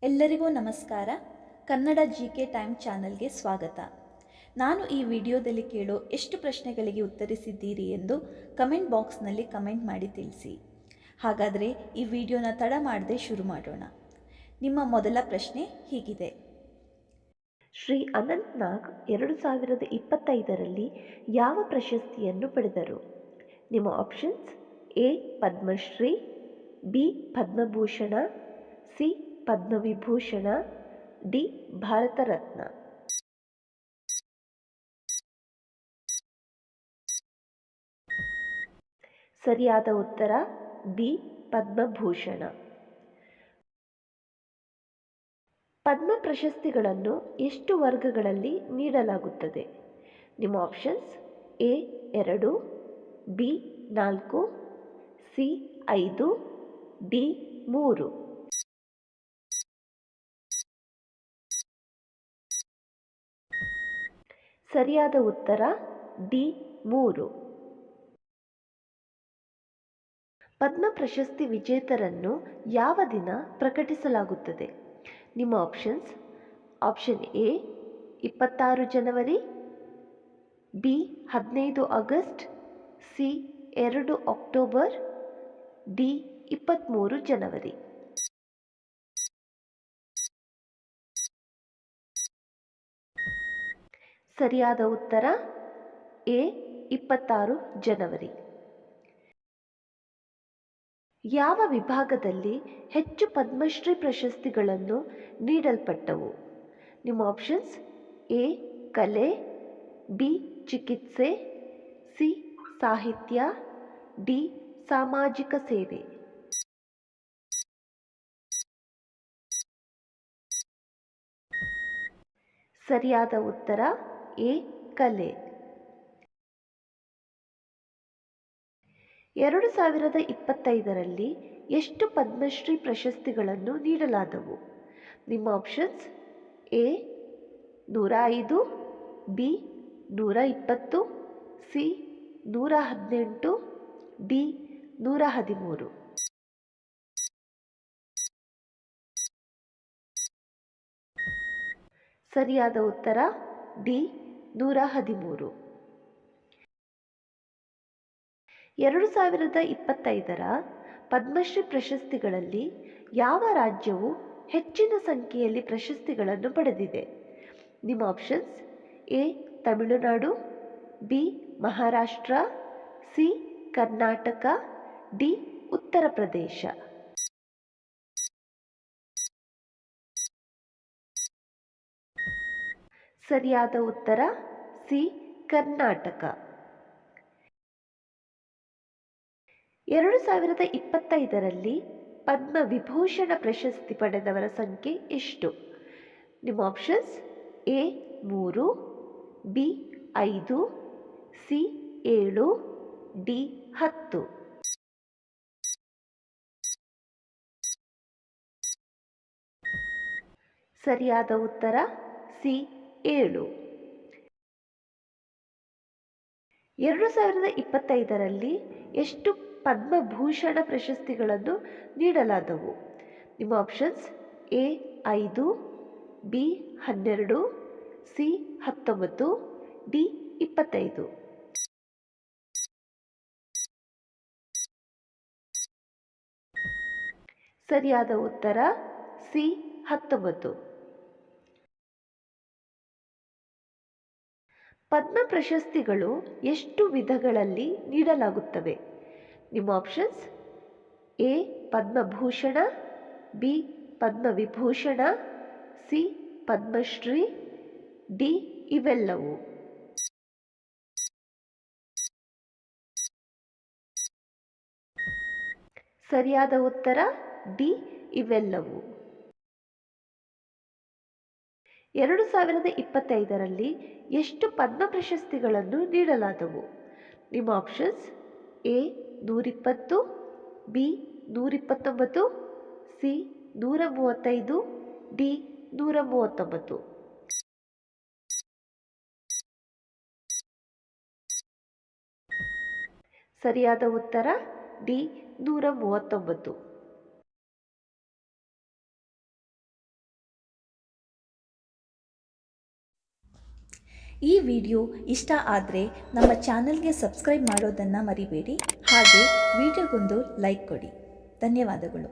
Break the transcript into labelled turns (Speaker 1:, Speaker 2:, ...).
Speaker 1: ಎಲ್ಲರಿಗೂ ನಮಸ್ಕಾರ. Kannada GK time ಚಾನಲ್ಗೆ ಸ್ವಾಗತ. ನಾನು ಈ ವಿಡಿಯೋದಲ್ಲಿ ಕೇಳೋ ಎಷ್ಟು ಪ್ರಶ್ನೆಗಳಿಗೆ ಉತ್ತರಿಸಿದ್ದೀರಿ ಎಂದು ಕಮೆಂಟ್ ಬಾಕ್ಸ್ನಲ್ಲಿ ಕಮೆಂಟ್ ಮಾಡಿ ತಿಳಿಸಿ. ಹಾಗಾದರೆ ಈ ವಿಡಿಯೋನ ತಡ ಮಾಡದೆ ಶುರು ಮಾಡೋಣ. ನಿಮ್ಮ ಮೊದಲ ಪ್ರಶ್ನೆ ಹೀಗಿದೆ: ಶ್ರೀ ಅನಂತ್ ನಾಗ್ 2025ರಲ್ಲಿ ಯಾವ ಪ್ರಶಸ್ತಿಯನ್ನು ಪಡೆದರು? ನಿಮ್ಮ options: A Padmashri, B Padmabhushan, C Padmavibhushan, D Bharat Ratna. ಸರಿಯಾದ ಉತ್ತರ ಬಿ ಪದ್ಮಭೂಷಣ. ಪದ್ಮ ಪ್ರಶಸ್ತಿಗಳನ್ನು ಎಷ್ಟು ವರ್ಗಗಳಲ್ಲಿ ನೀಡಲಾಗುತ್ತದೆ? ನಿಮ್ಮ options: A 2, B 4, C 5, D 3. ಸರಿಯಾದ ಉತ್ತರ ಡಿ 3. ಪದ್ಮ ಪ್ರಶಸ್ತಿ ವಿಜೇತರನ್ನು ಯಾವ ದಿನ ಪ್ರಕಟಿಸಲಾಗುತ್ತದೆ? ನಿಮ್ಮ options: option A 26 January, B 15 August, C 2 October, D 23 ಜನವರಿ. ಸರಿಯಾದ ಉತ್ತರ ಎ 26 ಜನವರಿ. ಯಾವ ವಿಭಾಗದಲ್ಲಿ ಹೆಚ್ಚು ಪದ್ಮಶ್ರೀ ಪ್ರಶಸ್ತಿಗಳನ್ನು ನೀಡಲ್ಪಟ್ಟವು? ನಿಮ್ಮ ಆಪ್ಷನ್ಸ್: ಎ ಕಲೆ, ಬಿ ಚಿಕಿತ್ಸೆ, ಸಿ ಸಾಹಿತ್ಯ, ಡಿ ಸಾಮಾಜಿಕ ಸೇವೆ. ಸರಿಯಾದ ಉತ್ತರ ಎ ಕಲೆ. 2025ರಲ್ಲಿ ಎಷ್ಟು ಪದ್ಮಶ್ರೀ ಪ್ರಶಸ್ತಿಗಳನ್ನು ನೀಡಲಾದವು? ನಿಮ್ಮ options: A 105, B 120, C 118, D 113. ಸರಿಯಾದ ಉತ್ತರ ಡಿ 113. 2025ರ ಪದ್ಮಶ್ರೀ ಪ್ರಶಸ್ತಿಗಳಲ್ಲಿ ಯಾವ ರಾಜ್ಯವು ಹೆಚ್ಚಿನ ಸಂಖ್ಯೆಯಲ್ಲಿ ಪ್ರಶಸ್ತಿಗಳನ್ನು ಪಡೆದಿದೆ? ನಿಮ್ಮ options: A Tamil Nadu, B Maharashtra, C Karnataka, D Uttar Pradesh. ಸರಿಯಾದ ಉತ್ತರ ಸಿ ಕರ್ನಾಟಕ. 2025ರಲ್ಲಿ ಪದ್ಮ ವಿಭೂಷಣ ಪ್ರಶಸ್ತಿ ಪಡೆದವರ ಸಂಖ್ಯೆ ಎಷ್ಟು? ನಿಮ್ಮ options: A 3, B 5, C 7, D 10. ಸರಿಯಾದ ಉತ್ತರ ಸಿ 7. 2025ರಲ್ಲಿ ಎಷ್ಟು ಪದ್ಮಭೂಷಣ ಪ್ರಶಸ್ತಿಗಳನ್ನು ನೀಡಲಾದವು? ನಿಮ್ಮ options: A 5, B 12, C 19, D 25. ಸರಿಯಾದ ಉತ್ತರ ಸಿ 19. ಪದ್ಮ ಪ್ರಶಸ್ತಿಗಳು ಎಷ್ಟು ವಿಧಗಳಲ್ಲಿ ನೀಡಲಾಗುತ್ತವೆ? ನಿಮ್ಮ options: A Padma Bhushan, B Padma Vibhushan, C Padma Shri, D ಇವೆಲ್ಲವೂ. ಸರಿಯಾದ ಉತ್ತರ ಡಿ ಇವೆಲ್ಲವೂ. 2025ರಲ್ಲಿ ಎಷ್ಟು ಪದ್ಮ ಪ್ರಶಸ್ತಿಗಳನ್ನು ನೀಡಲಾದವು? ನಿಮ್ಮ options: A 120, B 129, C 135, D 139. ಸರಿಯಾದ ಉತ್ತರ ಡಿ 139. ಈ ವಿಡಿಯೋ ಇಷ್ಟ ಆದರೆ ನಮ್ಮ ಚಾನಲ್ಗೆ ಸಬ್ಸ್ಕ್ರೈಬ್ ಮಾಡೋದನ್ನು ಮರಿಬೇಡಿ. ಹಾಗೆ ವಿಡಿಯೋಗೊಂದು ಲೈಕ್ ಕೊಡಿ. ಧನ್ಯವಾದಗಳು.